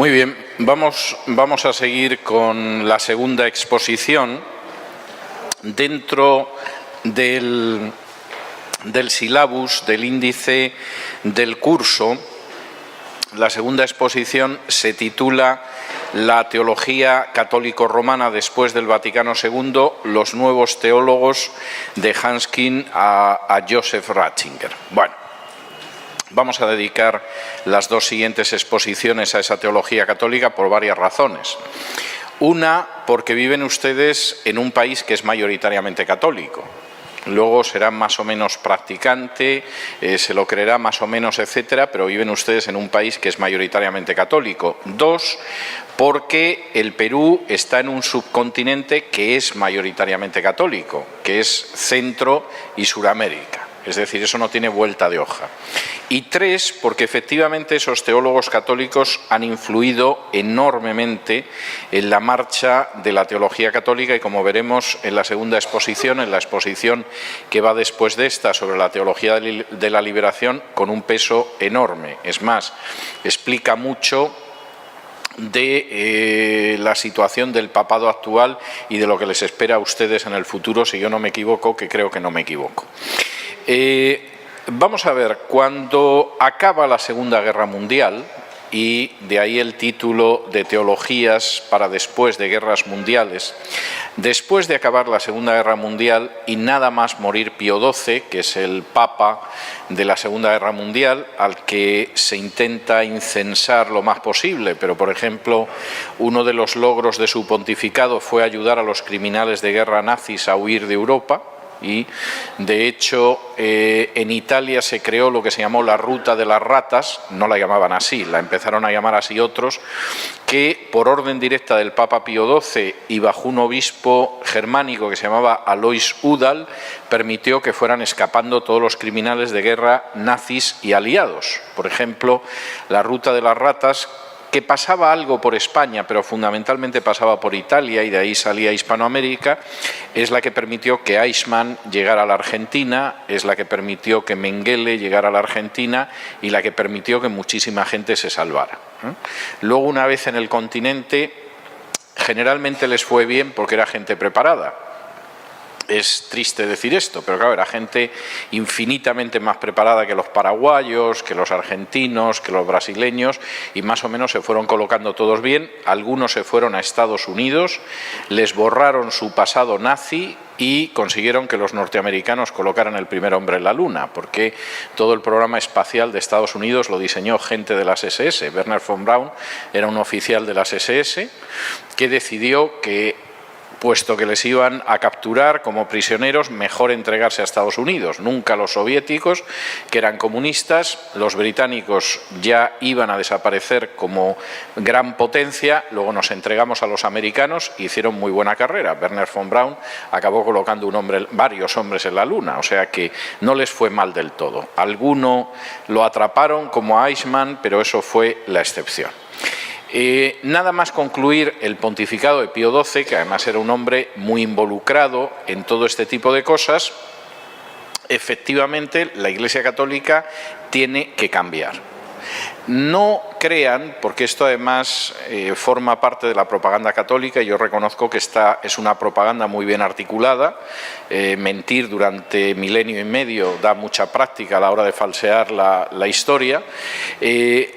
Muy bien, vamos a seguir con la segunda exposición dentro del sílabus, del índice del curso. La segunda exposición se titula La teología católico-romana después del Vaticano II, los nuevos teólogos de Hanskin a Joseph Ratzinger. Bueno, vamos a dedicar las dos siguientes exposiciones a esa teología católica por varias razones. Una, porque viven ustedes en un país que es mayoritariamente católico. Luego será más o menos practicante, se lo creerá más o menos, etcétera, pero viven ustedes en un país que es mayoritariamente católico. Dos, porque el Perú está en un subcontinente que es mayoritariamente católico, que es Centro y Suramérica. Es decir, eso no tiene vuelta de hoja. Y tres, porque efectivamente esos teólogos católicos han influido enormemente en la marcha de la teología católica y, como veremos en la segunda exposición, en la exposición que va después de esta sobre la teología de la liberación, con un peso enorme. Es más, explica mucho de la situación del papado actual y de lo que les espera a ustedes en el futuro, si yo no me equivoco, que creo que no me equivoco. Vamos a ver, cuando acaba la Segunda Guerra Mundial, y de ahí el título de Teologías para después de guerras mundiales, después de acabar la Segunda Guerra Mundial y nada más morir Pío XII, que es el Papa de la Segunda Guerra Mundial, al que se intenta incensar lo más posible, pero por ejemplo uno de los logros de su pontificado fue ayudar a los criminales de guerra nazis a huir de Europa. Y, de hecho, en Italia se creó lo que se llamó la Ruta de las Ratas, no la llamaban así, la empezaron a llamar así otros, que por orden directa del Papa Pío XII y bajo un obispo germánico que se llamaba Alois Udall, permitió que fueran escapando todos los criminales de guerra nazis y aliados. Por ejemplo, la Ruta de las Ratas, que pasaba algo por España, pero fundamentalmente pasaba por Italia y de ahí salía Hispanoamérica, es la que permitió que Eichmann llegara a la Argentina, es la que permitió que Mengele llegara a la Argentina y la que permitió que muchísima gente se salvara. Luego, una vez en el continente, generalmente les fue bien porque era gente preparada. Es triste decir esto, pero claro, era gente infinitamente más preparada que los paraguayos, que los argentinos, que los brasileños, y más o menos se fueron colocando todos bien. Algunos se fueron a Estados Unidos, les borraron su pasado nazi y consiguieron que los norteamericanos colocaran el primer hombre en la Luna, porque todo el programa espacial de Estados Unidos lo diseñó gente de las SS. Wernher von Braun era un oficial de las SS que decidió que, puesto que les iban a capturar como prisioneros, mejor entregarse a Estados Unidos. Nunca los soviéticos, que eran comunistas, los británicos ya iban a desaparecer como gran potencia, luego nos entregamos a los americanos y hicieron muy buena carrera. Wernher von Braun acabó colocando varios hombres en la Luna, o sea que no les fue mal del todo. Alguno lo atraparon como a Eichmann, pero eso fue la excepción. Nada más concluir el pontificado de Pío XII, que además era un hombre muy involucrado en todo este tipo de cosas, efectivamente la Iglesia Católica tiene que cambiar. No crean, porque esto además forma parte de la propaganda católica, y yo reconozco que esta es una propaganda muy bien articulada. Mentir durante milenio y medio da mucha práctica a la hora de falsear la historia.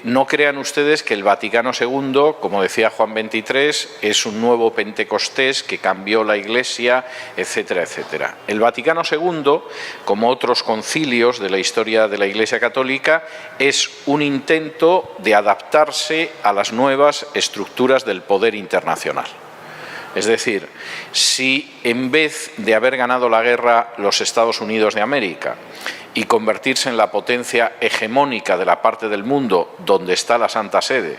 No crean ustedes que el Vaticano II, como decía Juan XXIII, es un nuevo Pentecostés que cambió la Iglesia, etcétera, etcétera. El Vaticano II, como otros concilios de la historia de la Iglesia Católica, es un intento de adaptarse a las nuevas estructuras del poder internacional. Es decir, si en vez de haber ganado la guerra los Estados Unidos de América y convertirse en la potencia hegemónica de la parte del mundo donde está la Santa Sede,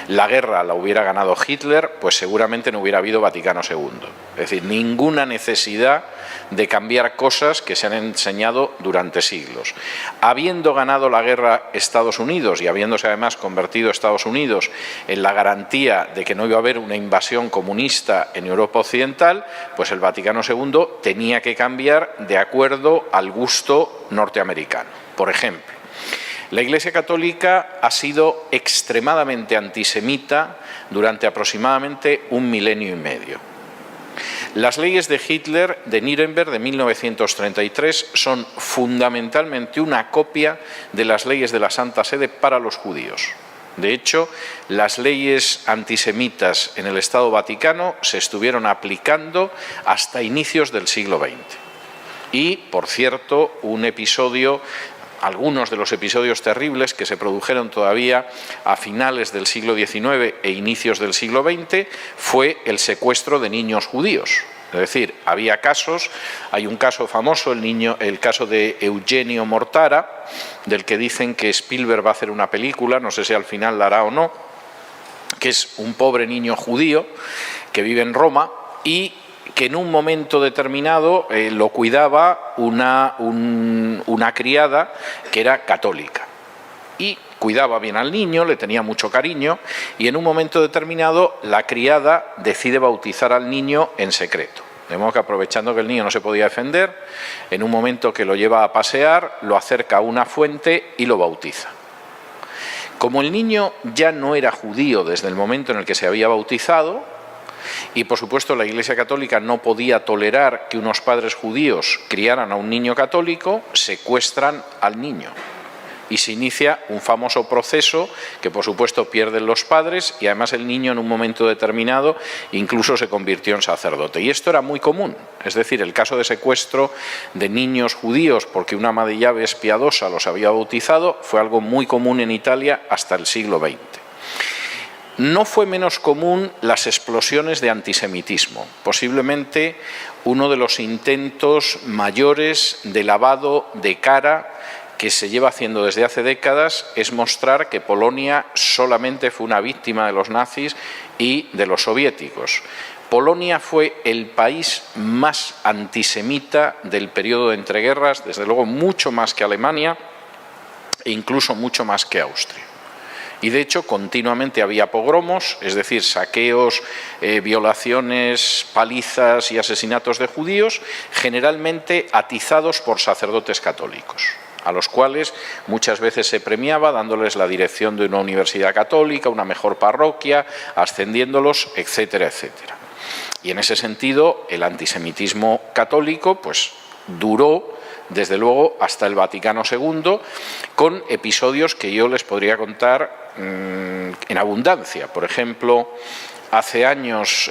la guerra la hubiera ganado Hitler, pues seguramente no hubiera habido Vaticano II. Es decir, ninguna necesidad de cambiar cosas que se han enseñado durante siglos. Habiendo ganado la guerra Estados Unidos y habiéndose además convertido Estados Unidos en la garantía de que no iba a haber una invasión comunista en Europa Occidental, pues el Vaticano II tenía que cambiar de acuerdo al gusto norteamericano. Por ejemplo, La Iglesia Católica ha sido extremadamente antisemita durante aproximadamente 1 milenio y medio. Las leyes de Hitler de Nuremberg de 1933 son fundamentalmente una copia de las leyes de la Santa Sede para los judíos. De hecho, las leyes antisemitas en el Estado Vaticano se estuvieron aplicando hasta inicios del siglo XX. Y, por cierto, algunos de los episodios terribles que se produjeron todavía a finales del siglo XIX e inicios del siglo XX fue el secuestro de niños judíos. Es decir, hay un caso famoso, el caso de Eugenio Mortara, del que dicen que Spielberg va a hacer una película, no sé si al final la hará o no, que es un pobre niño judío que vive en Roma y que en un momento determinado lo cuidaba una criada que era católica. Y cuidaba bien al niño, le tenía mucho cariño, y en un momento determinado la criada decide bautizar al niño en secreto. De modo que, aprovechando que el niño no se podía defender, en un momento que lo lleva a pasear, lo acerca a una fuente y lo bautiza. Como el niño ya no era judío desde el momento en el que se había bautizado, y por supuesto la Iglesia Católica no podía tolerar que unos padres judíos criaran a un niño católico, secuestran al niño. Y se inicia un famoso proceso que por supuesto pierden los padres, y además el niño en un momento determinado incluso se convirtió en sacerdote. Y esto era muy común, es decir, el caso de secuestro de niños judíos porque una ama de llaves piadosa los había bautizado fue algo muy común en Italia hasta el siglo XX. No fue menos común las explosiones de antisemitismo, posiblemente uno de los intentos mayores de lavado de cara que se lleva haciendo desde hace décadas es mostrar que Polonia solamente fue una víctima de los nazis y de los soviéticos. Polonia fue el país más antisemita del periodo de entreguerras, desde luego mucho más que Alemania e incluso mucho más que Austria. Y de hecho continuamente había pogromos, es decir, saqueos, violaciones, palizas y asesinatos de judíos, generalmente atizados por sacerdotes católicos, a los cuales muchas veces se premiaba dándoles la dirección de una universidad católica, una mejor parroquia, ascendiéndolos, etcétera, etcétera. Y en ese sentido, el antisemitismo católico duró desde luego hasta el Vaticano II, con episodios que yo les podría contar en abundancia. Por ejemplo, hace años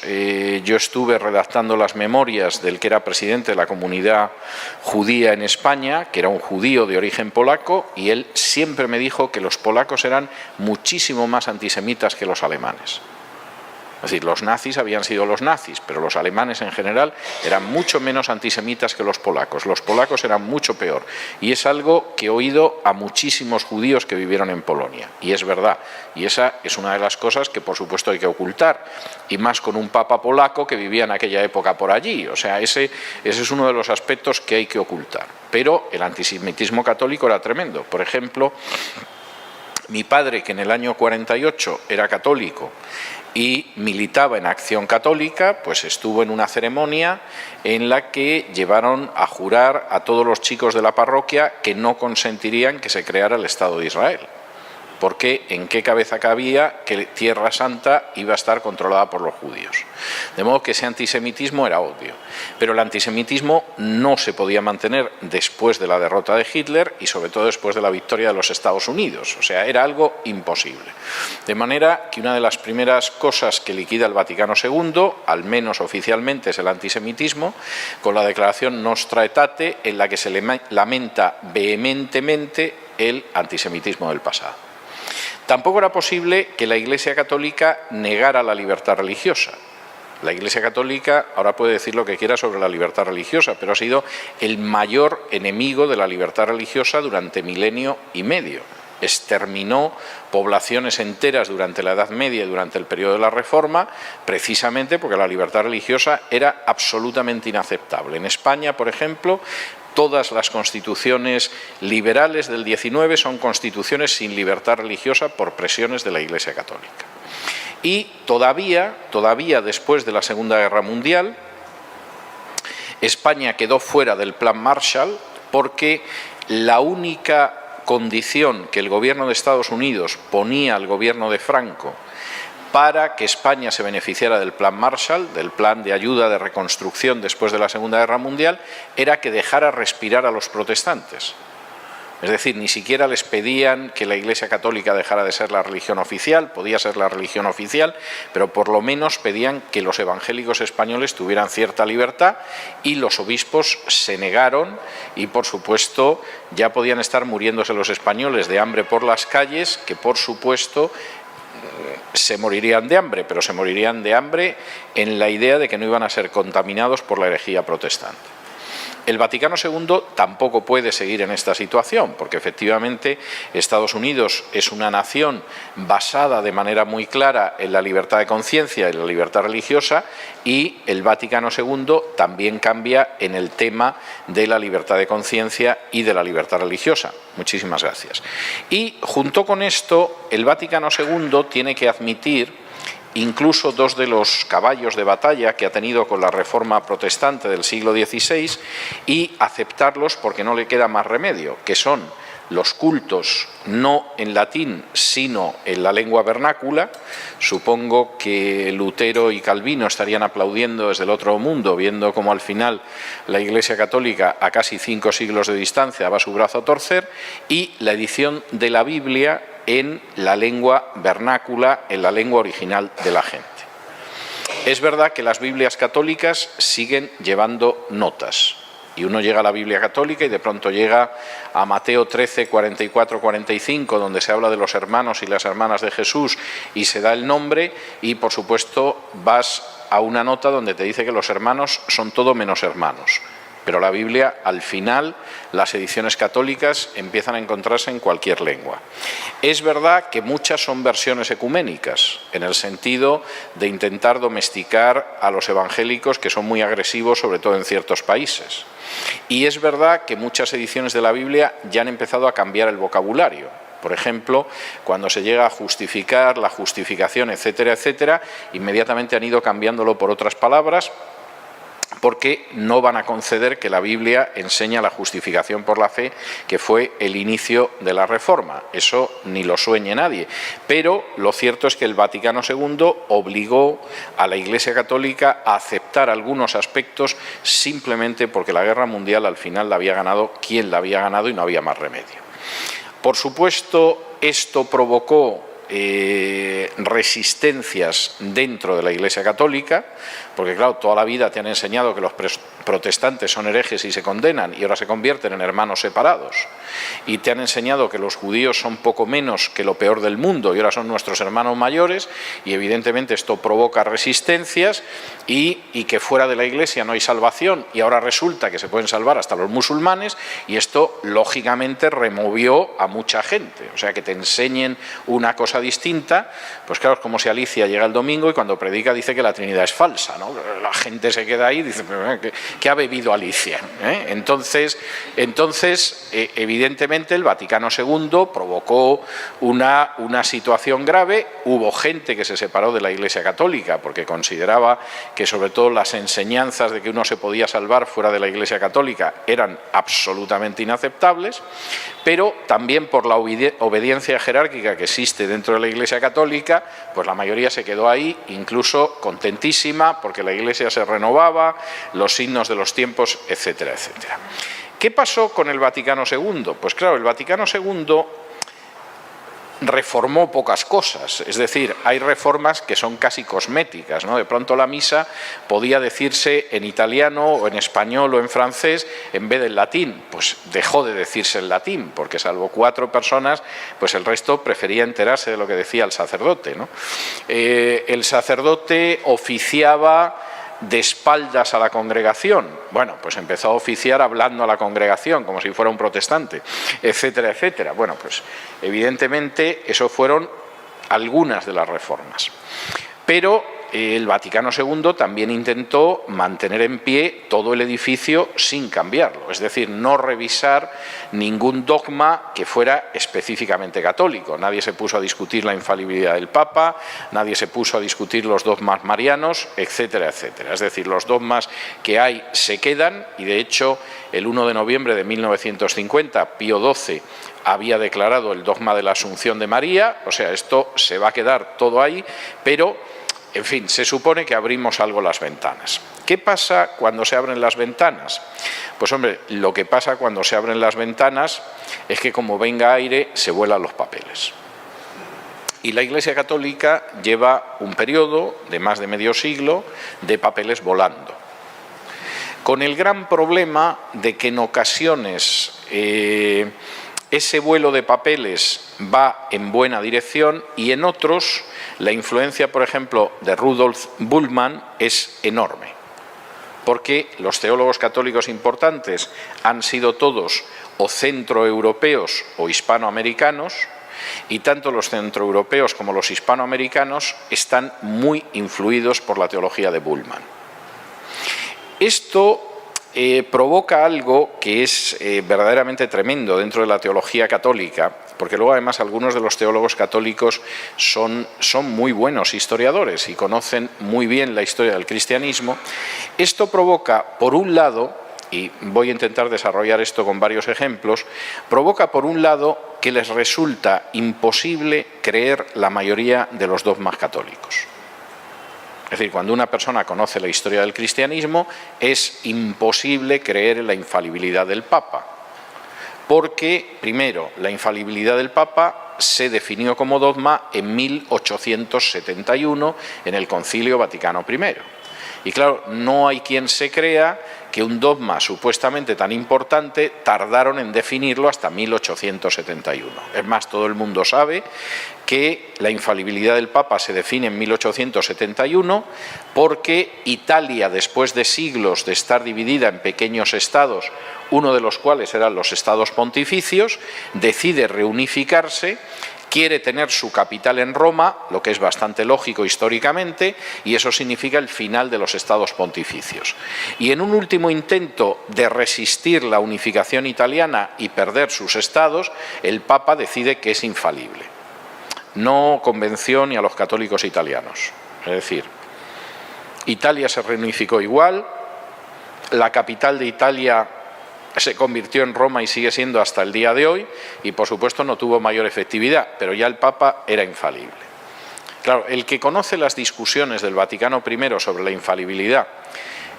yo estuve redactando las memorias del que era presidente de la comunidad judía en España, que era un judío de origen polaco, y él siempre me dijo que los polacos eran muchísimo más antisemitas que los alemanes. Es decir, los nazis habían sido los nazis, pero los alemanes en general eran mucho menos antisemitas que los polacos. Los polacos eran mucho peor. Y es algo que he oído a muchísimos judíos que vivieron en Polonia. Y es verdad. Y esa es una de las cosas que, por supuesto, hay que ocultar. Y más con un papa polaco que vivía en aquella época por allí. O sea, ese es uno de los aspectos que hay que ocultar. Pero el antisemitismo católico era tremendo. Por ejemplo, mi padre, que en el año 48 era católico y militaba en Acción Católica, pues estuvo en una ceremonia en la que llevaron a jurar a todos los chicos de la parroquia que no consentirían que se creara el Estado de Israel. Porque en qué cabeza cabía que Tierra Santa iba a estar controlada por los judíos. De modo que ese antisemitismo era obvio. Pero el antisemitismo no se podía mantener después de la derrota de Hitler y sobre todo después de la victoria de los Estados Unidos. O sea, era algo imposible. De manera que una de las primeras cosas que liquida el Vaticano II, al menos oficialmente, es el antisemitismo, con la declaración Nostra Aetate, en la que se lamenta vehementemente el antisemitismo del pasado. Tampoco era posible que la Iglesia Católica negara la libertad religiosa. La Iglesia Católica ahora puede decir lo que quiera sobre la libertad religiosa, pero ha sido el mayor enemigo de la libertad religiosa durante milenio y medio. Exterminó poblaciones enteras durante la Edad Media y durante el periodo de la Reforma, precisamente porque la libertad religiosa era absolutamente inaceptable. En España, por ejemplo, todas las constituciones liberales del XIX son constituciones sin libertad religiosa por presiones de la Iglesia Católica. Y todavía después de la Segunda Guerra Mundial, España quedó fuera del Plan Marshall porque la única condición que el gobierno de Estados Unidos ponía al gobierno de Franco para que España se beneficiara del Plan Marshall, del plan de ayuda de reconstrucción después de la Segunda Guerra Mundial, era que dejara respirar a los protestantes. Es decir, ni siquiera les pedían que la Iglesia Católica dejara de ser la religión oficial, podía ser la religión oficial, pero por lo menos pedían que los evangélicos españoles tuvieran cierta libertad, y los obispos se negaron y, por supuesto, ya podían estar muriéndose los españoles de hambre por las calles, que por supuesto se morirían de hambre, pero se morirían de hambre en la idea de que no iban a ser contaminados por la herejía protestante. El Vaticano II tampoco puede seguir en esta situación, porque efectivamente Estados Unidos es una nación basada de manera muy clara en la libertad de conciencia y la libertad religiosa, y el Vaticano II también cambia en el tema de la libertad de conciencia y de la libertad religiosa. Muchísimas gracias. Y junto con esto, el Vaticano II tiene que admitir incluso dos de los caballos de batalla que ha tenido con la reforma protestante del siglo XVI y aceptarlos porque no le queda más remedio, que son los cultos no en latín sino en la lengua vernácula. Supongo que Lutero y Calvino estarían aplaudiendo desde el otro mundo, viendo cómo al final la Iglesia Católica, a casi 5 siglos de distancia, va su brazo a torcer, y la edición de la Biblia en la lengua vernácula, en la lengua original de la gente. Es verdad que las Biblias católicas siguen llevando notas, y uno llega a la Biblia católica y de pronto llega a Mateo 13, 44, 45, donde se habla de los hermanos y las hermanas de Jesús y se da el nombre, y por supuesto vas a una nota donde te dice que los hermanos son todo menos hermanos. Pero la Biblia, al final, las ediciones católicas empiezan a encontrarse en cualquier lengua. Es verdad que muchas son versiones ecuménicas, en el sentido de intentar domesticar a los evangélicos, que son muy agresivos, sobre todo en ciertos países. Y es verdad que muchas ediciones de la Biblia ya han empezado a cambiar el vocabulario. Por ejemplo, cuando se llega a justificar, la justificación, etcétera, etcétera, inmediatamente han ido cambiándolo por otras palabras, porque no van a conceder que la Biblia enseña la justificación por la fe, que fue el inicio de la Reforma. Eso ni lo sueñe nadie. Pero lo cierto es que el Vaticano II obligó a la Iglesia Católica a aceptar algunos aspectos simplemente porque la guerra mundial al final la había ganado quien la había ganado y no había más remedio. Por supuesto, esto provocó resistencias dentro de la Iglesia Católica, porque claro, toda la vida te han enseñado que los protestantes son herejes y se condenan, y ahora se convierten en hermanos separados, y te han enseñado que los judíos son poco menos que lo peor del mundo y ahora son nuestros hermanos mayores, y evidentemente esto provoca resistencias, y que fuera de la Iglesia no hay salvación, y ahora resulta que se pueden salvar hasta los musulmanes, y esto lógicamente removió a mucha gente. O sea, que te enseñen una cosa distinta, pues claro, es como si Alicia llega el domingo y cuando predica dice que la Trinidad es falsa, ¿no? La gente se queda ahí y dice, ¿qué ha bebido Alicia? Entonces, evidentemente el Vaticano II provocó una situación grave. Hubo gente que se separó de la Iglesia Católica porque consideraba que sobre todo las enseñanzas de que uno se podía salvar fuera de la Iglesia Católica eran absolutamente inaceptables, pero también por la obediencia jerárquica que existe dentro de la Iglesia Católica, pues la mayoría se quedó ahí, incluso contentísima, porque la Iglesia se renovaba, los signos de los tiempos, etcétera, etcétera. ¿Qué pasó con el Vaticano II? Pues claro, el Vaticano II reformó pocas cosas, es decir, hay reformas que son casi cosméticas, ¿no? De pronto la misa podía decirse en italiano o en español o en francés en vez del latín, pues dejó de decirse en latín, porque salvo 4 personas, pues el resto prefería enterarse de lo que decía el sacerdote, ¿no? El sacerdote oficiaba de espaldas a la congregación. Bueno, pues empezó a oficiar hablando a la congregación como si fuera un protestante, etcétera, etcétera. Bueno, pues evidentemente eso fueron algunas de las reformas. Pero el Vaticano II también intentó mantener en pie todo el edificio sin cambiarlo, es decir, no revisar ningún dogma que fuera específicamente católico. Nadie se puso a discutir la infalibilidad del Papa, nadie se puso a discutir los dogmas marianos, etcétera, etcétera. Es decir, los dogmas que hay se quedan y, de hecho, el 1 de noviembre de 1950, Pío XII había declarado el dogma de la Asunción de María, o sea, esto se va a quedar todo ahí, pero, en fin, se supone que abrimos algo las ventanas. ¿Qué pasa cuando se abren las ventanas? Pues, hombre, lo que pasa cuando se abren las ventanas es que, como venga aire, se vuelan los papeles. Y la Iglesia Católica lleva un periodo de más de medio siglo de papeles volando, con el gran problema de que en ocasiones ese vuelo de papeles va en buena dirección y en otros la influencia, por ejemplo, de Rudolf Bultmann es enorme, porque los teólogos católicos importantes han sido todos o centroeuropeos o hispanoamericanos, y tanto los centroeuropeos como los hispanoamericanos están muy influidos por la teología de Bultmann. Esto provoca algo que es verdaderamente tremendo dentro de la teología católica, porque luego además algunos de los teólogos católicos son muy buenos historiadores y conocen muy bien la historia del cristianismo. Esto provoca, por un lado, y voy a intentar desarrollar esto con varios ejemplos, provoca por un lado que les resulta imposible creer la mayoría de los dogmas católicos. Es decir, cuando una persona conoce la historia del cristianismo, es imposible creer en la infalibilidad del Papa, porque, primero, la infalibilidad del Papa se definió como dogma en 1871 en el Concilio Vaticano I. Y claro, no hay quien se crea que un dogma supuestamente tan importante tardaron en definirlo hasta 1871. Es más, todo el mundo sabe que la infalibilidad del Papa se define en 1871 porque Italia, después de siglos de estar dividida en pequeños estados, uno de los cuales eran los estados pontificios, decide reunificarse, quiere tener su capital en Roma, lo que es bastante lógico históricamente, y eso significa el final de los estados pontificios. Y en un último intento de resistir la unificación italiana y perder sus estados, el Papa decide que es infalible. No convenció ni a los católicos italianos. Es decir, Italia se reunificó igual, la capital de Italia se convirtió en Roma y sigue siendo hasta el día de hoy, y por supuesto no tuvo mayor efectividad, pero ya el Papa era infalible. Claro, el que conoce las discusiones del Vaticano I sobre la infalibilidad,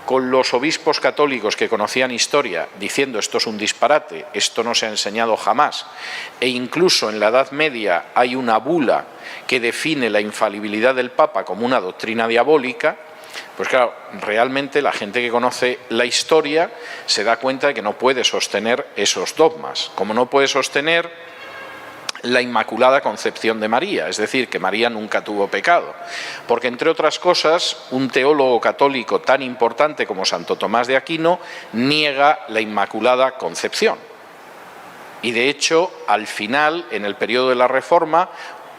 con los obispos católicos que conocían historia, diciendo esto es un disparate, esto no se ha enseñado jamás, e incluso en la Edad Media hay una bula que define la infalibilidad del Papa como una doctrina diabólica, pues claro, realmente la gente que conoce la historia se da cuenta de que no puede sostener esos dogmas, como no puede sostener la Inmaculada Concepción de María, es decir, que María nunca tuvo pecado, porque entre otras cosas, un teólogo católico tan importante como Santo Tomás de Aquino niega la Inmaculada Concepción. Y de hecho, al final, en el periodo de la Reforma,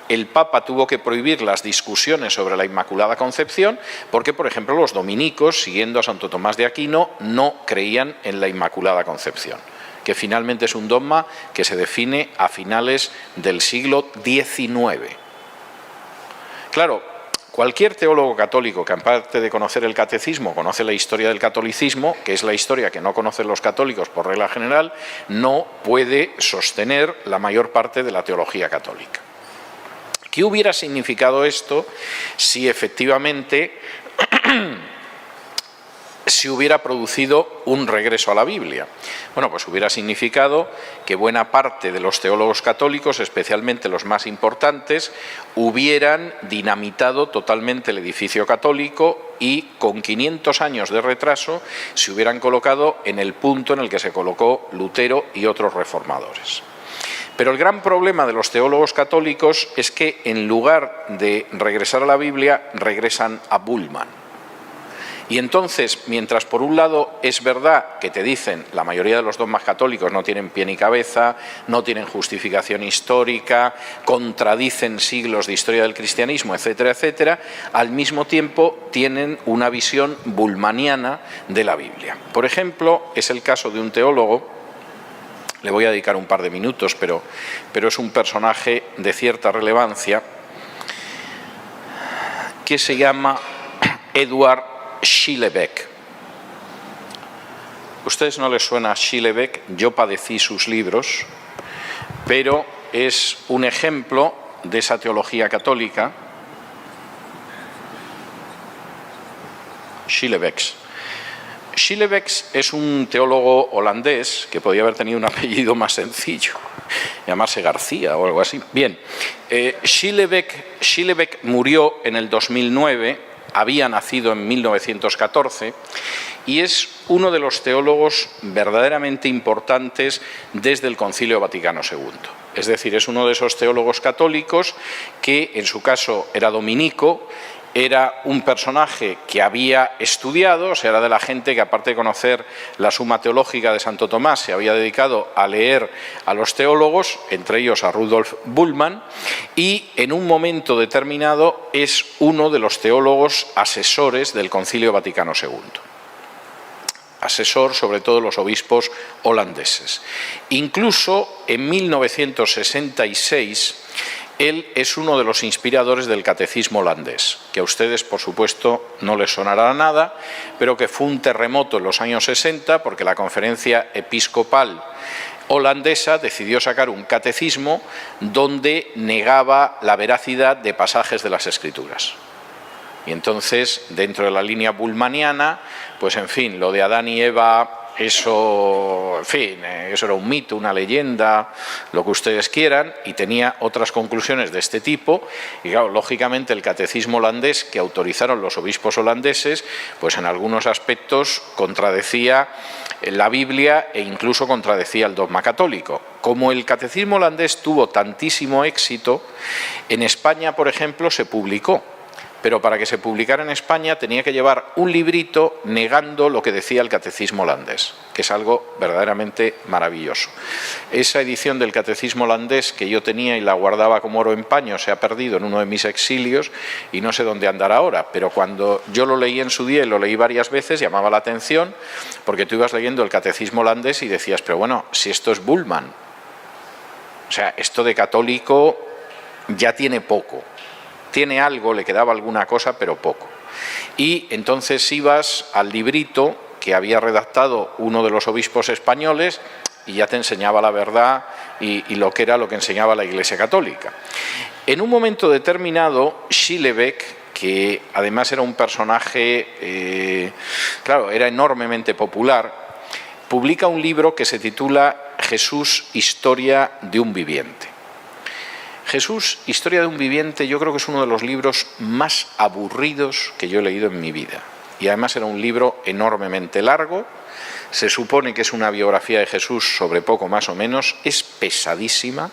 el Papa tuvo que prohibir las discusiones sobre la Inmaculada Concepción porque, por ejemplo, los dominicos, siguiendo a Santo Tomás de Aquino, no creían en la Inmaculada Concepción, que finalmente es un dogma que se define a finales del siglo XIX. Claro, cualquier teólogo católico que, aparte de conocer el catecismo, conoce la historia del catolicismo, que es la historia que no conocen los católicos por regla general, no puede sostener la mayor parte de la teología católica. ¿Qué hubiera significado esto si efectivamente se hubiera producido un regreso a la Biblia? Bueno, pues hubiera significado que buena parte de los teólogos católicos, especialmente los más importantes, hubieran dinamitado totalmente el edificio católico y con 500 años de retraso se hubieran colocado en el punto en el que se colocó Lutero y otros reformadores. Pero el gran problema de los teólogos católicos es que en lugar de regresar a la Biblia, regresan a Bultmann. Y entonces, mientras por un lado es verdad que te dicen la mayoría de los dogmas católicos no tienen pie ni cabeza, no tienen justificación histórica, contradicen siglos de historia del cristianismo, etcétera, etcétera, al mismo tiempo tienen una visión bulmaniana de la Biblia. Por ejemplo, es el caso de un teólogo, le voy a dedicar un par de minutos, pero es un personaje de cierta relevancia, que se llama Edward Schillebeeck. ¿A ustedes no les suena Schillebeeck? Yo padecí sus libros, pero es un ejemplo de esa teología católica. Schillebeeck es un teólogo holandés que podía haber tenido un apellido más sencillo, llamarse García o algo así. Bien, Schillebeeck murió en el 2009, había nacido en 1914 y es uno de los teólogos verdaderamente importantes desde el Concilio Vaticano II. Es decir, es uno de esos teólogos católicos que, en su caso, era dominico, era un personaje que había estudiado, o sea, era de la gente que, aparte de conocer la Suma Teológica de Santo Tomás, se había dedicado a leer a los teólogos, entre ellos a Rudolf Bultmann, y en un momento determinado es uno de los teólogos asesores del Concilio Vaticano II. Asesor sobre todo los obispos holandeses. Incluso en 1966 él es uno de los inspiradores del catecismo holandés, que a ustedes, por supuesto, no les sonará nada, pero que fue un terremoto en los años 60 porque la Conferencia Episcopal holandesa decidió sacar un catecismo donde negaba la veracidad de pasajes de las Escrituras. Y entonces, dentro de la línea bulmaniana, pues en fin, lo de Adán y Eva, eso, en fin, eso era un mito, una leyenda, lo que ustedes quieran, y tenía otras conclusiones de este tipo. Y claro, lógicamente el catecismo holandés que autorizaron los obispos holandeses, pues en algunos aspectos contradecía la Biblia e incluso contradecía el dogma católico. Como el catecismo holandés tuvo tantísimo éxito, en España, por ejemplo, se publicó. Pero para que se publicara en España tenía que llevar un librito negando lo que decía el catecismo holandés, que es algo verdaderamente maravilloso. Esa edición del catecismo holandés que yo tenía y la guardaba como oro en paño se ha perdido en uno de mis exilios y no sé dónde andará ahora, pero cuando yo lo leí en su día y lo leí varias veces llamaba la atención porque tú ibas leyendo el catecismo holandés y decías, pero bueno, si esto es Bultmann, o sea, esto de católico ya tiene poco. Tiene algo, le quedaba alguna cosa, pero poco. Y entonces ibas al librito que había redactado uno de los obispos españoles y ya te enseñaba la verdad y lo que era lo que enseñaba la Iglesia Católica. En un momento determinado, Schillebeeck, que además era un personaje, claro, era enormemente popular, publica un libro que se titula Jesús, historia de un viviente. Jesús, historia de un viviente, yo creo que es uno de los libros más aburridos que yo he leído en mi vida. Y además era un libro enormemente largo, se supone que es una biografía de Jesús sobre poco más o menos, es pesadísima.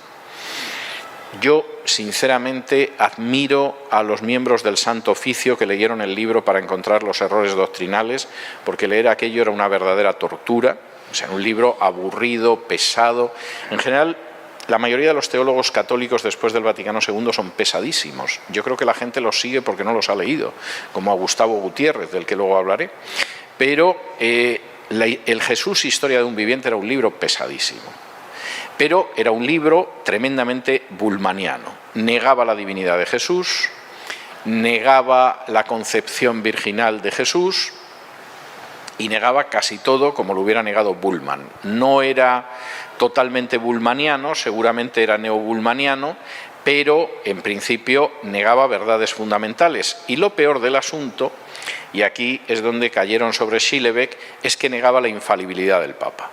Yo, sinceramente, admiro a los miembros del Santo Oficio que leyeron el libro para encontrar los errores doctrinales, porque leer aquello era una verdadera tortura, o sea, un libro aburrido, pesado. En general, la mayoría de los teólogos católicos después del Vaticano II son pesadísimos. Yo creo que la gente los sigue porque no los ha leído, como a Gustavo Gutiérrez, del que luego hablaré. Pero el Jesús, historia de un viviente, era un libro pesadísimo. Pero era un libro tremendamente bulmaniano. Negaba la divinidad de Jesús, negaba la concepción virginal de Jesús y negaba casi todo como lo hubiera negado Bultmann. No era totalmente bulmaniano, seguramente era neobulmaniano, pero en principio negaba verdades fundamentales. Y lo peor del asunto, y aquí es donde cayeron sobre Schillebeeck, es que negaba la infalibilidad del Papa.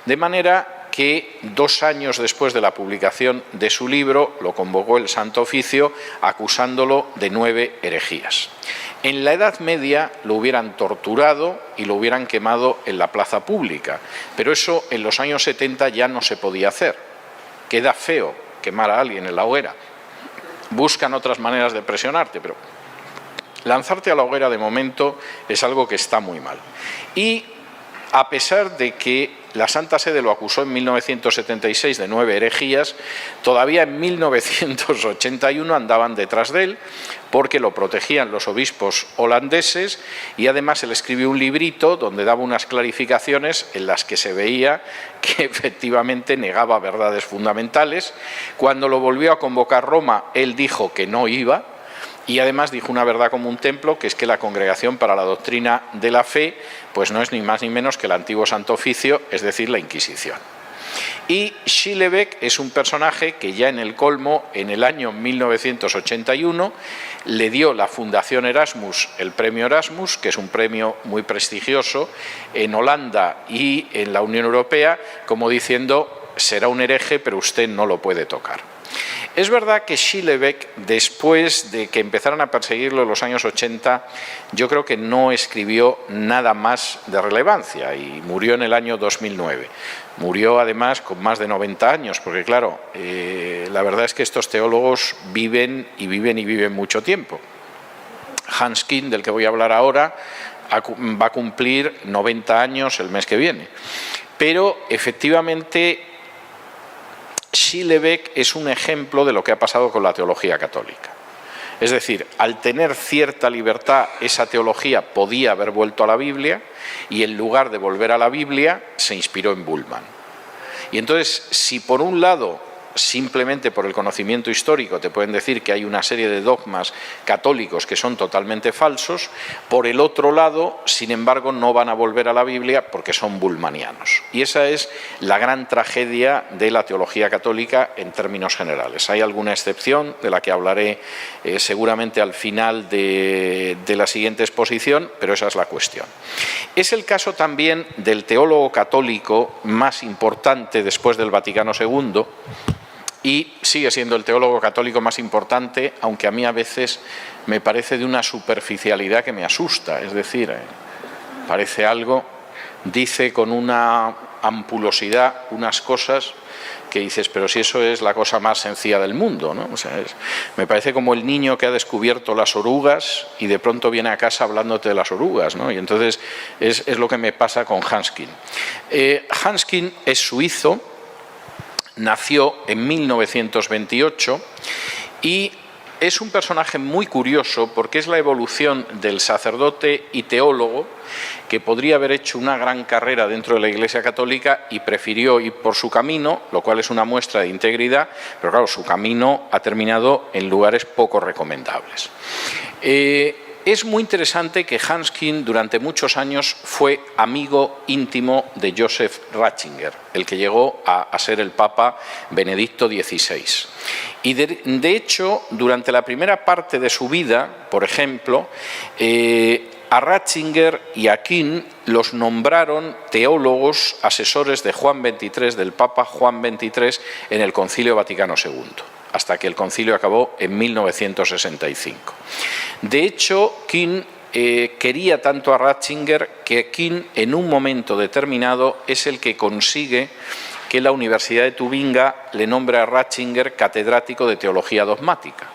De manera que 2 años después de la publicación de su libro lo convocó el Santo Oficio acusándolo de 9 herejías. En la Edad Media lo hubieran torturado y lo hubieran quemado en la plaza pública, pero eso en los años 70 ya no se podía hacer. Queda feo quemar a alguien en la hoguera. Buscan otras maneras de presionarte, pero lanzarte a la hoguera de momento es algo que está muy mal. Y a pesar de que la Santa Sede lo acusó en 1976 de 9 herejías, todavía en 1981 andaban detrás de él porque lo protegían los obispos holandeses y además él escribió un librito donde daba unas clarificaciones en las que se veía que efectivamente negaba verdades fundamentales. Cuando lo volvió a convocar Roma, él dijo que no iba. Y además dijo una verdad como un templo, que es que la Congregación para la Doctrina de la Fe pues no es ni más ni menos que el antiguo Santo Oficio, es decir, la Inquisición. Y Schillebeeck es un personaje que ya en el colmo, en el año 1981, le dio la Fundación Erasmus el premio Erasmus, que es un premio muy prestigioso en Holanda y en la Unión Europea, como diciendo, será un hereje, pero usted no lo puede tocar. Es verdad que Schillebeeck, después de que empezaran a perseguirlo en los años 80, yo creo que no escribió nada más de relevancia y murió en el año 2009. Murió además con más de 90 años, porque claro, la verdad es que estos teólogos viven mucho tiempo. Hans Küng, del que voy a hablar ahora, va a cumplir 90 años el mes que viene. Pero efectivamente Schillebeeck es un ejemplo de lo que ha pasado con la teología católica. Es decir, al tener cierta libertad, esa teología podía haber vuelto a la Biblia y en lugar de volver a la Biblia se inspiró en Bultmann. Y entonces, si por un lado, simplemente por el conocimiento histórico, te pueden decir que hay una serie de dogmas católicos que son totalmente falsos, por el otro lado, sin embargo, no van a volver a la Biblia porque son bulmanianos. Y esa es la gran tragedia de la teología católica en términos generales. Hay alguna excepción, de la que hablaré seguramente al final de la siguiente exposición, pero esa es la cuestión. Es el caso también del teólogo católico más importante después del Vaticano II, y sigue siendo el teólogo católico más importante, aunque a mí a veces me parece de una superficialidad que me asusta. Es decir, parece algo, dice con una ampulosidad unas cosas que dices, pero si eso es la cosa más sencilla del mundo, ¿no? O sea, me parece como el niño que ha descubierto las orugas y de pronto viene a casa hablándote de las orugas, ¿no? Y entonces es lo que me pasa con Hans Küng. Hans Küng es suizo. Nació en 1928 y es un personaje muy curioso porque es la evolución del sacerdote y teólogo que podría haber hecho una gran carrera dentro de la Iglesia Católica y prefirió ir por su camino, lo cual es una muestra de integridad, pero claro, su camino ha terminado en lugares poco recomendables. Es muy interesante que Hans Küng durante muchos años fue amigo íntimo de Joseph Ratzinger, el que llegó a ser el Papa Benedicto XVI. Y de hecho, durante la primera parte de su vida, por ejemplo, a Ratzinger y a Küng los nombraron teólogos asesores de Juan XXIII, del Papa Juan XXIII, en el Concilio Vaticano II, hasta que el concilio acabó en 1965. De hecho, Küng quería tanto a Ratzinger que Küng, en un momento determinado, es el que consigue que la Universidad de Tubinga le nombre a Ratzinger catedrático de teología dogmática.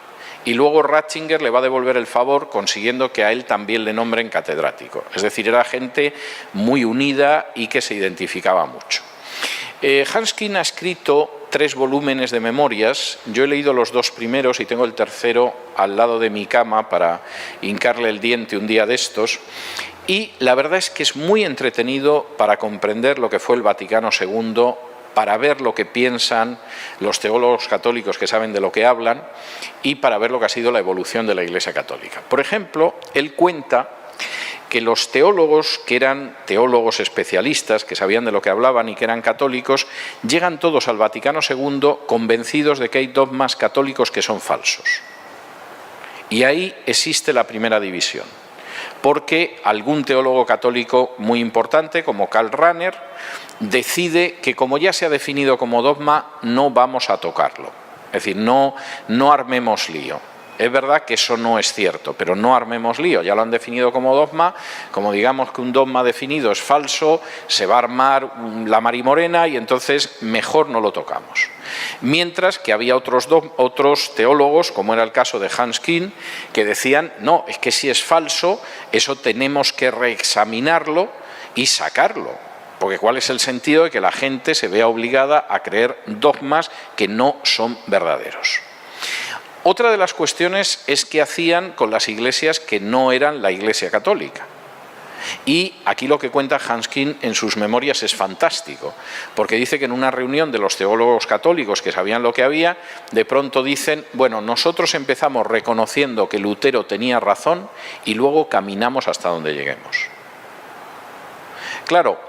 Y luego Ratzinger le va a devolver el favor consiguiendo que a él también le nombren catedrático. Es decir, era gente muy unida y que se identificaba mucho. Hans Küng ha escrito 3 volúmenes de memorias. Yo he leído los 2 primeros y tengo el tercero al lado de mi cama para hincarle el diente un día de estos. Y la verdad es que es muy entretenido para comprender lo que fue el Vaticano II, para ver lo que piensan los teólogos católicos que saben de lo que hablan y para ver lo que ha sido la evolución de la Iglesia Católica. Por ejemplo, él cuenta que los teólogos, que eran teólogos especialistas, que sabían de lo que hablaban y que eran católicos, llegan todos al Vaticano II convencidos de que hay dogmas católicos que son falsos. Y ahí existe la primera división, porque algún teólogo católico muy importante, como Karl Rahner, decide que como ya se ha definido como dogma, no vamos a tocarlo. Es decir, no armemos lío. Es verdad que eso no es cierto, pero no armemos lío. Ya lo han definido como dogma. Como digamos que un dogma definido es falso, se va a armar la marimorena y entonces mejor no lo tocamos. Mientras que había otros teólogos, como era el caso de Hans Küng, que decían, no, es que si es falso, eso tenemos que reexaminarlo y sacarlo. Porque ¿cuál es el sentido de que la gente se vea obligada a creer dogmas que no son verdaderos? Otra de las cuestiones es qué hacían con las iglesias que no eran la Iglesia católica. Y aquí lo que cuenta Hans Küng en sus memorias es fantástico, porque dice que en una reunión de los teólogos católicos que sabían lo que había, de pronto dicen, bueno, nosotros empezamos reconociendo que Lutero tenía razón y luego caminamos hasta donde lleguemos. Claro,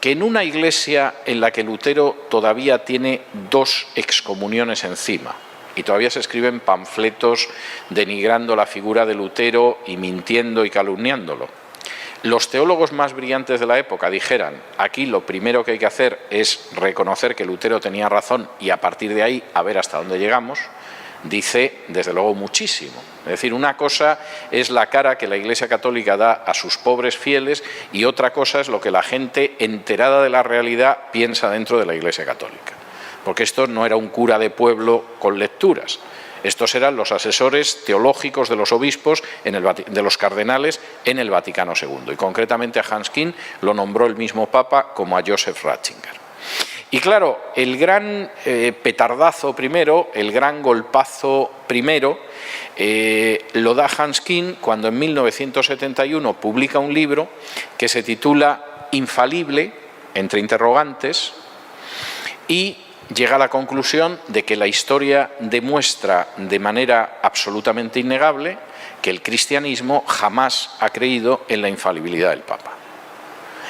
que en una iglesia en la que Lutero todavía tiene 2 excomuniones encima, y todavía se escriben panfletos denigrando la figura de Lutero y mintiendo y calumniándolo, los teólogos más brillantes de la época dijeran, aquí lo primero que hay que hacer es reconocer que Lutero tenía razón y a partir de ahí a ver hasta dónde llegamos, dice desde luego muchísimo. Es decir, una cosa es la cara que la Iglesia Católica da a sus pobres fieles y otra cosa es lo que la gente enterada de la realidad piensa dentro de la Iglesia Católica. Porque esto no era un cura de pueblo con lecturas. Estos eran los asesores teológicos de los obispos, de los cardenales, en el Vaticano II. Y concretamente a Hans Küng lo nombró el mismo Papa como a Joseph Ratzinger. Y claro, el gran petardazo primero, el gran golpazo primero, lo da Hans Küng cuando en 1971 publica un libro que se titula Infalible, entre interrogantes, y llega a la conclusión de que la historia demuestra de manera absolutamente innegable que el cristianismo jamás ha creído en la infalibilidad del Papa.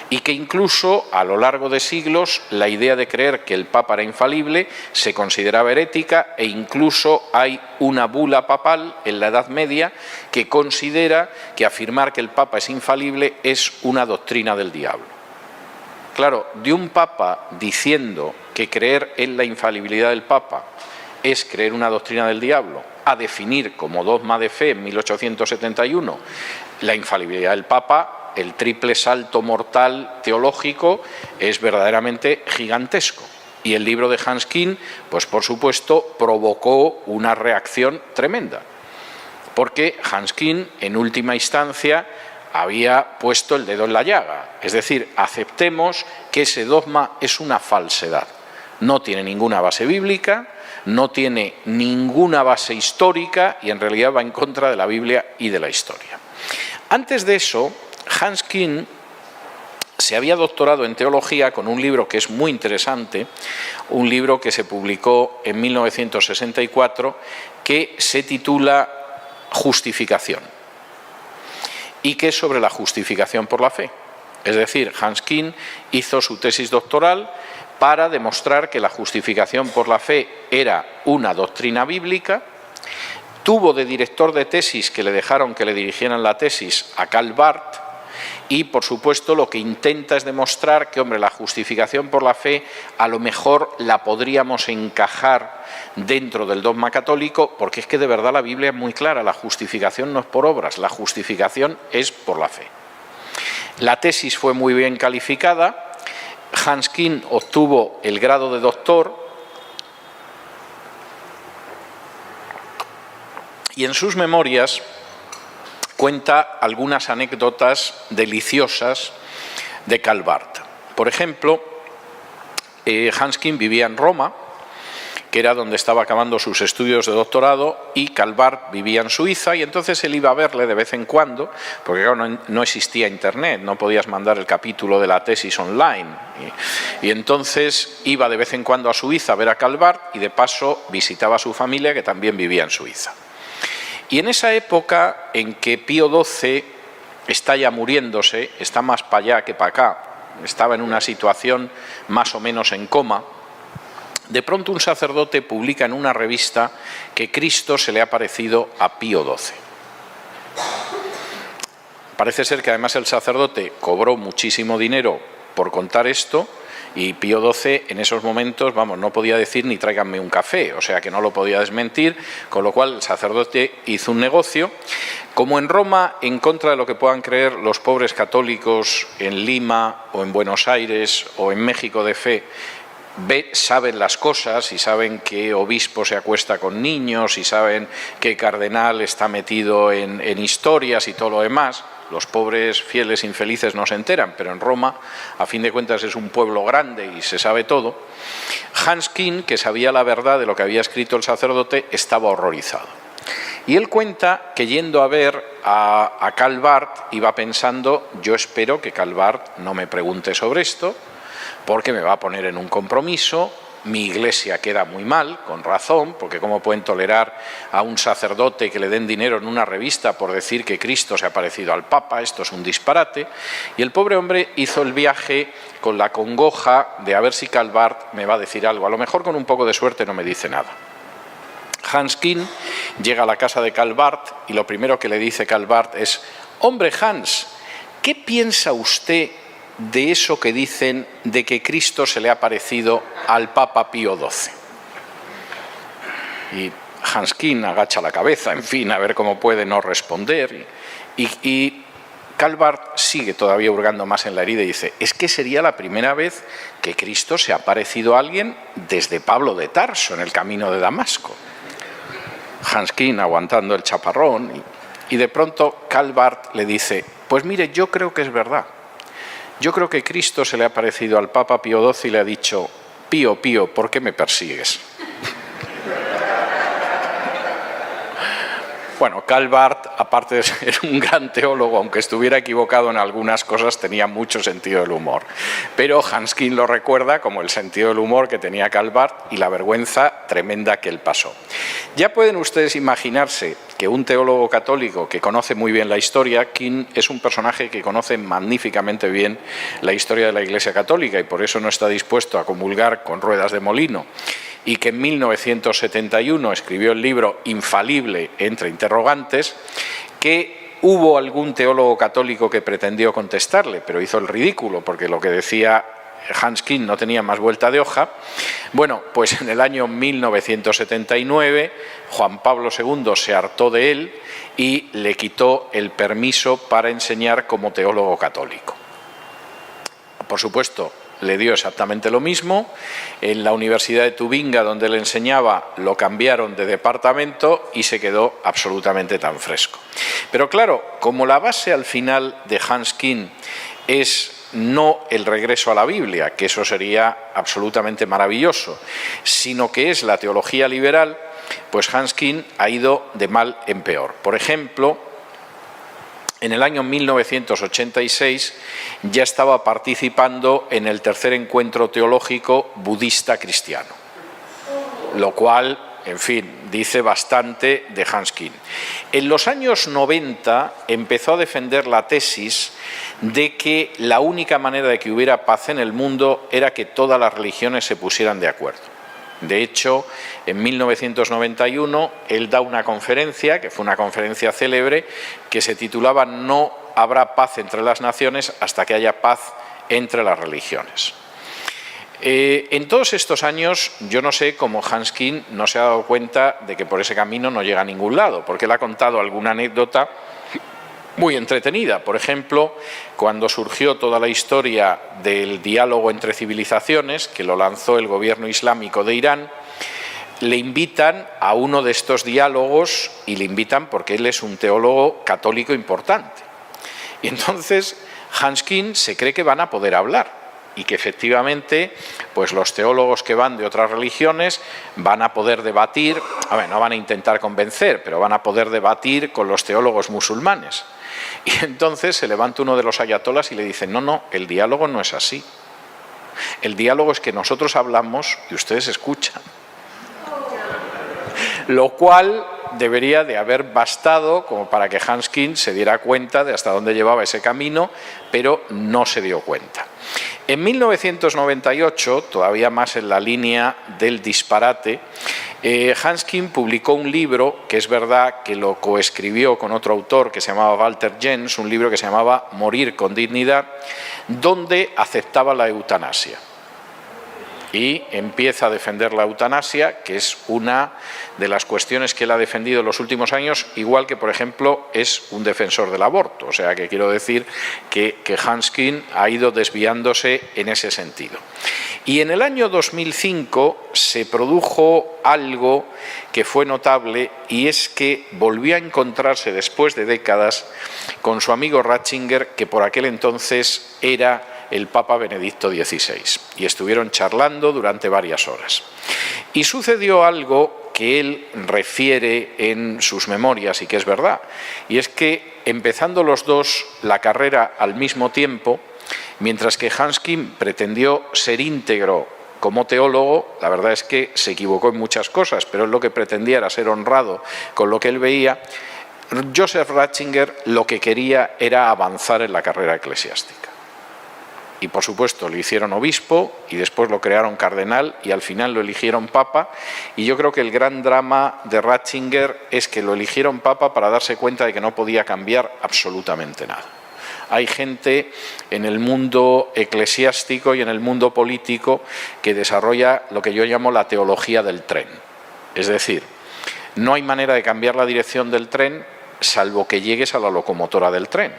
Y que incluso a lo largo de siglos la idea de creer que el Papa era infalible se consideraba herética e incluso hay una bula papal en la Edad Media que considera que afirmar que el Papa es infalible es una doctrina del diablo. Claro, de un Papa diciendo que creer en la infalibilidad del Papa es creer una doctrina del diablo, a definir como dogma de fe en 1871 la infalibilidad del Papa, el triple salto mortal teológico es verdaderamente gigantesco. Y el libro de Hans Küng, pues por supuesto, provocó una reacción tremenda. Porque Hans Küng, en última instancia, había puesto el dedo en la llaga. Es decir, aceptemos que ese dogma es una falsedad. No tiene ninguna base bíblica, no tiene ninguna base histórica y en realidad va en contra de la Biblia y de la historia. Antes de eso, Hans Küng se había doctorado en teología con un libro que es muy interesante, un libro que se publicó en 1964 que se titula Justificación y que es sobre la justificación por la fe. Es decir, Hans Küng hizo su tesis doctoral para demostrar que la justificación por la fe era una doctrina bíblica. Tuvo de director de tesis que le dejaron que le dirigieran la tesis a Karl Barth y, por supuesto, lo que intenta es demostrar que, hombre, la justificación por la fe a lo mejor la podríamos encajar dentro del dogma católico, porque es que de verdad la Biblia es muy clara, la justificación no es por obras, la justificación es por la fe. La tesis fue muy bien calificada, Hans Küng obtuvo el grado de doctor y en sus memorias cuenta algunas anécdotas deliciosas de Karl Barth. Por ejemplo, Hans Küng vivía en Roma, que era donde estaba acabando sus estudios de doctorado, y Karl Barth vivía en Suiza, y entonces él iba a verle de vez en cuando, porque claro, no existía internet, no podías mandar el capítulo de la tesis online, y entonces iba de vez en cuando a Suiza a ver a Karl Barth y de paso visitaba a su familia que también vivía en Suiza. Y en esa época en que Pío XII está ya muriéndose, está más para allá que para acá, estaba en una situación más o menos en coma, de pronto un sacerdote publica en una revista que Cristo se le ha parecido a Pío XII. Parece ser que además el sacerdote cobró muchísimo dinero por contar esto y Pío XII en esos momentos, vamos, no podía decir ni tráiganme un café, o sea que no lo podía desmentir, con lo cual el sacerdote hizo un negocio. Como en Roma, en contra de lo que puedan creer los pobres católicos en Lima o en Buenos Aires o en México de fe, saben las cosas y saben que obispo se acuesta con niños y saben que cardenal está metido en historias y todo lo demás. Los pobres fieles infelices no se enteran, pero en Roma, a fin de cuentas, es un pueblo grande y se sabe todo. Hans Küng, que sabía la verdad de lo que había escrito el sacerdote, estaba horrorizado. Y él cuenta que yendo a ver a Karl Barth iba pensando, yo espero que Karl Barth no me pregunte sobre esto, porque me va a poner en un compromiso, mi iglesia queda muy mal, con razón, porque cómo pueden tolerar a un sacerdote que le den dinero en una revista por decir que Cristo se ha parecido al Papa, esto es un disparate. Y el pobre hombre hizo el viaje con la congoja de a ver si Karl Barth me va a decir algo, a lo mejor con un poco de suerte no me dice nada. Hans Küng llega a la casa de Karl Barth y lo primero que le dice Karl Barth es: hombre Hans, ¿qué piensa usted de eso que dicen de que Cristo se le ha parecido al Papa Pío XII? Y Hans Küng agacha la cabeza, en fin, a ver cómo puede no responder. Y Karl Barth sigue todavía hurgando más en la herida y dice: es que sería la primera vez que Cristo se ha parecido a alguien desde Pablo de Tarso en el camino de Damasco. Hans Küng aguantando el chaparrón y de pronto Karl Barth le dice: pues mire, yo creo que es verdad. Yo creo que Cristo se le ha parecido al Papa Pío XII y le ha dicho: Pío, Pío, ¿por qué me persigues? Bueno, Karl Barth, aparte de ser un gran teólogo, aunque estuviera equivocado en algunas cosas, tenía mucho sentido del humor. Pero Hans Küng lo recuerda como el sentido del humor que tenía Karl Barth y la vergüenza tremenda que él pasó. Ya pueden ustedes imaginarse que un teólogo católico que conoce muy bien la historia, Küng es un personaje que conoce magníficamente bien la historia de la Iglesia Católica y por eso no está dispuesto a comulgar con ruedas de molino, y que en 1971 escribió el libro Infalible entre interrogantes, que hubo algún teólogo católico que pretendió contestarle, pero hizo el ridículo, porque lo que decía Hans Küng no tenía más vuelta de hoja. Bueno, pues en el año 1979 Juan Pablo II se hartó de él y le quitó el permiso para enseñar como teólogo católico. Por supuesto, le dio exactamente lo mismo. En la Universidad de Tubinga, donde le enseñaba, lo cambiaron de departamento y se quedó absolutamente tan fresco. Pero claro, como la base al final de Hans Küng es no el regreso a la Biblia, que eso sería absolutamente maravilloso, sino que es la teología liberal, pues Hans Küng ha ido de mal en peor. Por ejemplo, en el año 1986 ya estaba participando en el tercer encuentro teológico budista cristiano, lo cual, en fin, dice bastante de Hans Küng. En los años 90 empezó a defender la tesis de que la única manera de que hubiera paz en el mundo era que todas las religiones se pusieran de acuerdo. De hecho, en 1991 él da una conferencia, que fue una conferencia célebre, que se titulaba No habrá paz entre las naciones hasta que haya paz entre las religiones. En todos estos años, yo no sé cómo Hans Küng no se ha dado cuenta de que por ese camino no llega a ningún lado, porque él ha contado alguna anécdota muy entretenida. Por ejemplo, cuando surgió toda la historia del diálogo entre civilizaciones, que lo lanzó el gobierno islámico de Irán, le invitan a uno de estos diálogos y le invitan porque él es un teólogo católico importante. Y entonces Hans Küng se cree que van a poder hablar y que efectivamente pues los teólogos que van de otras religiones van a poder debatir, no van a intentar convencer, pero van a poder debatir con los teólogos musulmanes. Y entonces se levanta uno de los ayatolas y le dice: no, el diálogo no es así. El diálogo es que nosotros hablamos y ustedes escuchan. Lo cual debería de haber bastado como para que Hans Küng se diera cuenta de hasta dónde llevaba ese camino, pero no se dio cuenta. En 1998, todavía más en la línea del disparate, Hans Küng publicó un libro, que es verdad que lo coescribió con otro autor que se llamaba Walter Jens, un libro que se llamaba Morir con dignidad, donde aceptaba la eutanasia. y empieza a defender la eutanasia, que es una de las cuestiones que él ha defendido en los últimos años, igual que, por ejemplo, es un defensor del aborto. O sea, que quiero decir que Hans Kuhn ha ido desviándose en ese sentido. Y en el año 2005 se produjo algo que fue notable, y es que volvió a encontrarse después de décadas con su amigo Ratzinger, que por aquel entonces era el Papa Benedicto XVI, y estuvieron charlando durante varias horas. Y sucedió algo que él refiere en sus memorias y que es verdad, y es que empezando los dos la carrera al mismo tiempo, mientras que Hans Kuhn pretendió ser íntegro como teólogo, la verdad es que se equivocó en muchas cosas, pero él lo que pretendía era ser honrado con lo que él veía. Joseph Ratzinger lo que quería era avanzar en la carrera eclesiástica. Y por supuesto le hicieron obispo y después lo crearon cardenal y al final lo eligieron papa, y yo creo que el gran drama de Ratzinger es que lo eligieron papa para darse cuenta de que no podía cambiar absolutamente nada. Hay gente en el mundo eclesiástico y en el mundo político que desarrolla lo que yo llamo la teología del tren. Es decir, no hay manera de cambiar la dirección del tren salvo que llegues a la locomotora del tren.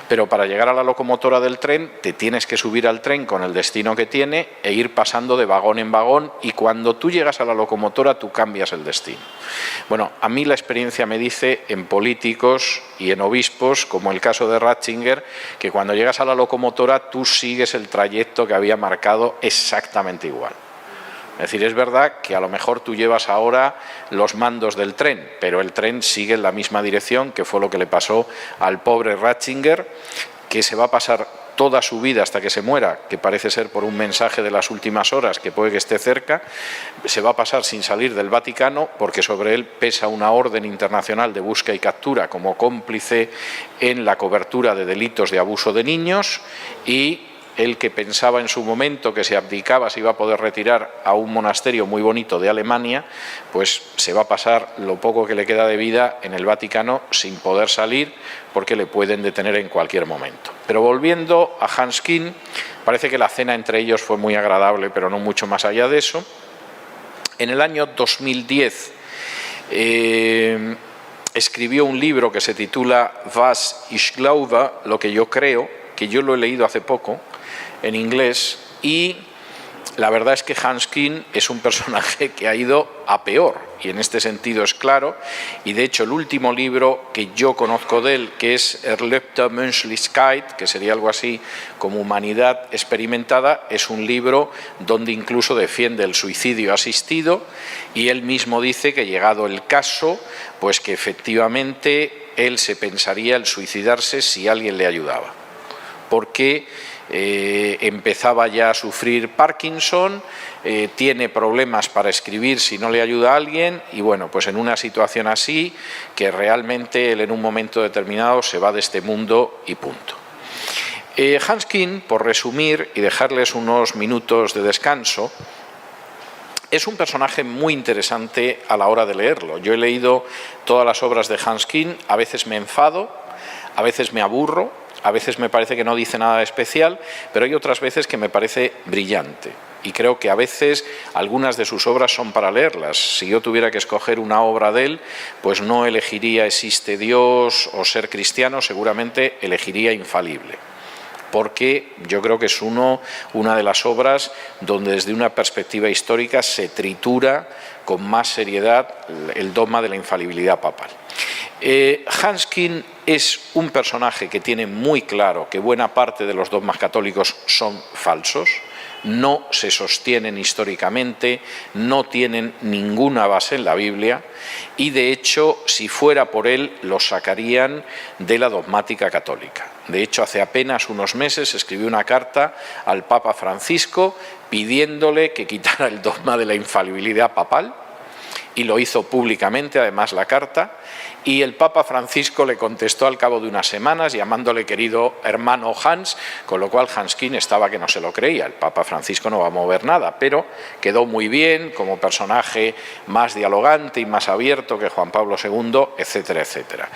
Pero para llegar a la locomotora del tren te tienes que subir al tren con el destino que tiene e ir pasando de vagón en vagón, y cuando tú llegas a la locomotora tú cambias el destino. Bueno, a mí la experiencia me dice en políticos y en obispos, como el caso de Ratzinger, que cuando llegas a la locomotora tú sigues el trayecto que había marcado exactamente igual. Es decir, es verdad que a lo mejor tú llevas ahora los mandos del tren, pero el tren sigue en la misma dirección, que fue lo que le pasó al pobre Ratzinger, que se va a pasar toda su vida hasta que se muera, que parece ser por un mensaje de las últimas horas que puede que esté cerca, se va a pasar sin salir del Vaticano, porque sobre él pesa una orden internacional de búsqueda y captura como cómplice en la cobertura de delitos de abuso de niños, y el que pensaba en su momento que si abdicaba se iba a poder retirar a un monasterio muy bonito de Alemania, pues se va a pasar lo poco que le queda de vida en el Vaticano sin poder salir, porque le pueden detener en cualquier momento. Pero volviendo a Hans Kuhn, parece que la cena entre ellos fue muy agradable, pero no mucho más allá de eso. En el año 2010 escribió un libro que se titula Was ich glaube, lo que yo creo, que yo lo he leído hace poco en inglés, y la verdad es que Hans Kuhn es un personaje que ha ido a peor, y en este sentido es claro, y de hecho el último libro que yo conozco de él, que es Erlebte Menschlichkeit, que sería algo así como Humanidad Experimentada, es un libro donde incluso defiende el suicidio asistido, y él mismo dice que llegado el caso, pues que efectivamente él se pensaría el suicidarse si alguien le ayudaba, porque empezaba ya a sufrir Parkinson, tiene problemas para escribir si no le ayuda a alguien, y bueno, pues en una situación así, que realmente él en un momento determinado se va de este mundo y punto. Hans Kuhn, por resumir y dejarles unos minutos de descanso, es un personaje muy interesante a la hora de leerlo. Yo he leído todas las obras de Hans Kuhn, a veces me enfado, a veces me aburro, a veces me parece que no dice nada especial, pero hay otras veces que me parece brillante. Y creo que a veces algunas de sus obras son para leerlas. Si yo tuviera que escoger una obra de él, pues no elegiría Existe Dios o Ser cristiano, seguramente elegiría Infalible, porque yo creo que es una de las obras donde desde una perspectiva histórica se tritura con más seriedad el dogma de la infalibilidad papal. Hans Kuhn es un personaje que tiene muy claro que buena parte de los dogmas católicos son falsos, no se sostienen históricamente, no tienen ninguna base en la Biblia, y de hecho, si fuera por él, los sacarían de la dogmática católica. De hecho, hace apenas unos meses escribió una carta al Papa Francisco pidiéndole que quitara el dogma de la infalibilidad papal, y lo hizo públicamente, además, la carta, y el Papa Francisco le contestó al cabo de unas semanas llamándole querido hermano Hans, con lo cual Hans Kuhn estaba que no se lo creía. El Papa Francisco no va a mover nada, pero quedó muy bien como personaje más dialogante y más abierto que Juan Pablo II, etcétera, etcétera.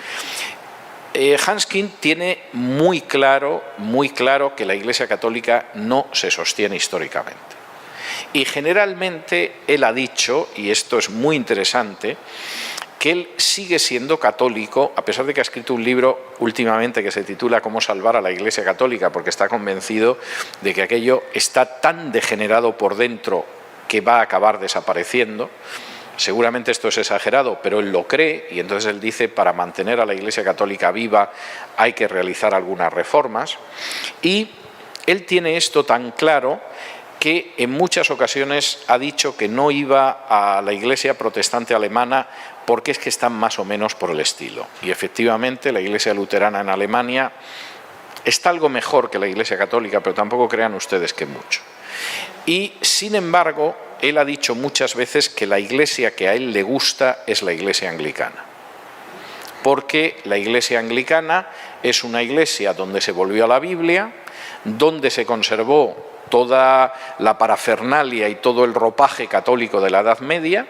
Hans Kuhn tiene muy claro que la Iglesia Católica no se sostiene históricamente. Y generalmente él ha dicho, y esto es muy interesante, que él sigue siendo católico, a pesar de que ha escrito un libro últimamente que se titula Cómo salvar a la Iglesia Católica, porque está convencido de que aquello está tan degenerado por dentro que va a acabar desapareciendo. Seguramente esto es exagerado, pero él lo cree, y entonces él dice, para mantener a la Iglesia Católica viva hay que realizar algunas reformas. Y él tiene esto tan claro que en muchas ocasiones ha dicho que no iba a la Iglesia protestante alemana porque es que están más o menos por el estilo. Y efectivamente la Iglesia luterana en Alemania está algo mejor que la Iglesia católica, pero tampoco crean ustedes que mucho. Y sin embargo, él ha dicho muchas veces que la Iglesia que a él le gusta es la Iglesia anglicana. Porque la Iglesia anglicana es una iglesia donde se volvió a la Biblia, donde se conservó toda la parafernalia y todo el ropaje católico de la Edad Media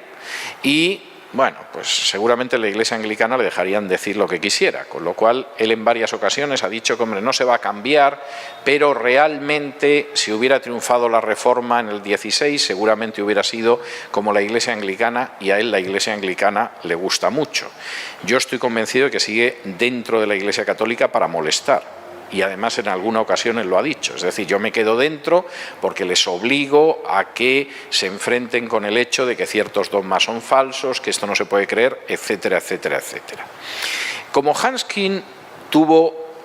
y, bueno, pues seguramente la Iglesia anglicana le dejarían decir lo que quisiera, con lo cual él en varias ocasiones ha dicho que, hombre, no se va a cambiar, pero realmente si hubiera triunfado la Reforma en el 16 seguramente hubiera sido como la Iglesia anglicana y a él la Iglesia anglicana le gusta mucho. Yo estoy convencido de que sigue dentro de la Iglesia católica para molestar. Y además en alguna ocasión él lo ha dicho, es decir, yo me quedo dentro porque les obligo a que se enfrenten con el hecho de que ciertos dogmas son falsos, que esto no se puede creer, etcétera, etcétera, etcétera. Como Hanskin tuvo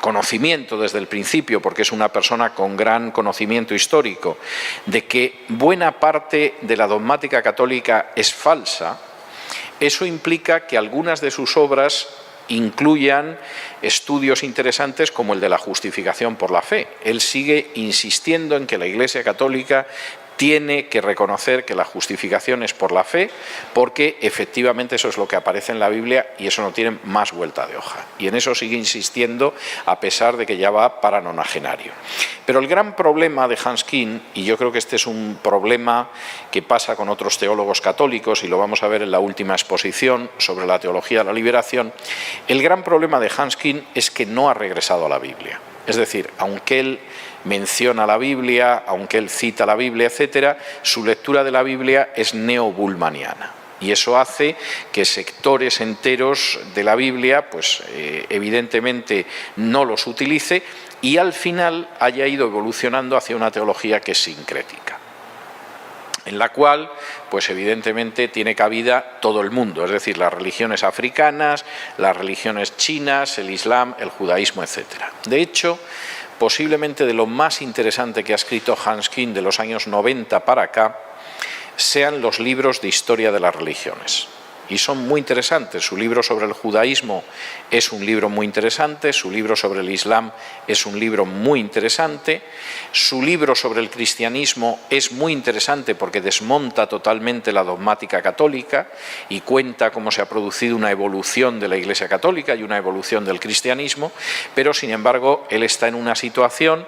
conocimiento desde el principio, porque es una persona con gran conocimiento histórico, de que buena parte de la dogmática católica es falsa, eso implica que algunas de sus obras incluyan estudios interesantes como el de la justificación por la fe. Él sigue insistiendo en que la Iglesia Católica tiene que reconocer que la justificación es por la fe, porque efectivamente eso es lo que aparece en la Biblia y eso no tiene más vuelta de hoja. Y en eso sigue insistiendo a pesar de que ya va para nonagenario. Pero el gran problema de Hanskin, y yo creo que este es un problema que pasa con otros teólogos católicos, y lo vamos a ver en la última exposición sobre la teología de la liberación, el gran problema de Hanskin es que no ha regresado a la Biblia. Es decir, aunque él menciona la Biblia, aunque él cita la Biblia, etcétera, su lectura de la Biblia es neobullmaniana. Y eso hace que sectores enteros de la Biblia, pues evidentemente no los utilice y al final haya ido evolucionando hacia una teología que es sincrética, en la cual, pues evidentemente tiene cabida todo el mundo, es decir, las religiones africanas, las religiones chinas, el Islam, el judaísmo, etcétera. De hecho, posiblemente de lo más interesante que ha escrito Hanskin de los años 90 para acá, sean los libros de historia de las religiones. Y son muy interesantes. Su libro sobre el judaísmo es un libro muy interesante, su libro sobre el Islam es un libro muy interesante, su libro sobre el cristianismo es muy interesante porque desmonta totalmente la dogmática católica y cuenta cómo se ha producido una evolución de la Iglesia católica y una evolución del cristianismo, pero sin embargo él está en una situación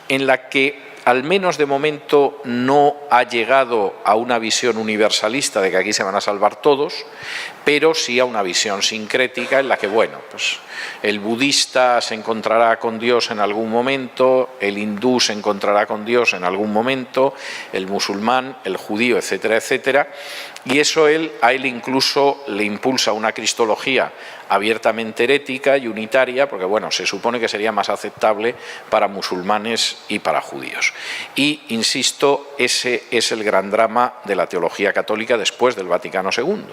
en la que al menos de momento no ha llegado a una visión universalista de que aquí se van a salvar todos, pero sí a una visión sincrética en la que, bueno, pues el budista se encontrará con Dios en algún momento, el hindú se encontrará con Dios en algún momento, el musulmán, el judío, etcétera, etcétera, y eso a él incluso le impulsa una cristología abiertamente herética y unitaria, porque bueno, se supone que sería más aceptable para musulmanes y para judíos. Y, insisto, ese es el gran drama de la teología católica después del Vaticano II,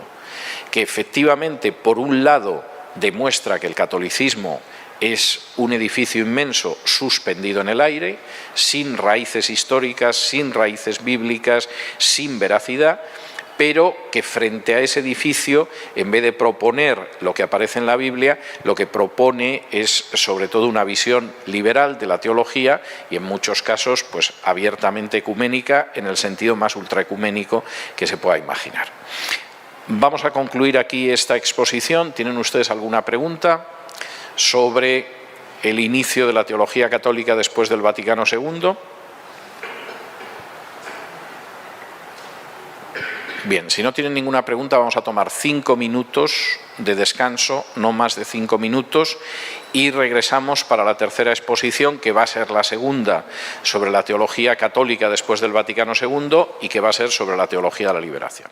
que efectivamente, por un lado, demuestra que el catolicismo es un edificio inmenso suspendido en el aire, sin raíces históricas, sin raíces bíblicas, sin veracidad, pero que frente a ese edificio, en vez de proponer lo que aparece en la Biblia, lo que propone es sobre todo una visión liberal de la teología y en muchos casos pues abiertamente ecuménica, en el sentido más ultraecuménico que se pueda imaginar. Vamos a concluir aquí esta exposición. ¿Tienen ustedes alguna pregunta sobre el inicio de la teología católica después del Vaticano II? Bien, si no tienen ninguna pregunta, vamos a tomar 5 minutos de descanso, no más de 5 minutos, y regresamos para la tercera exposición, que va a ser la segunda sobre la teología católica después del Vaticano II y que va a ser sobre la teología de la liberación.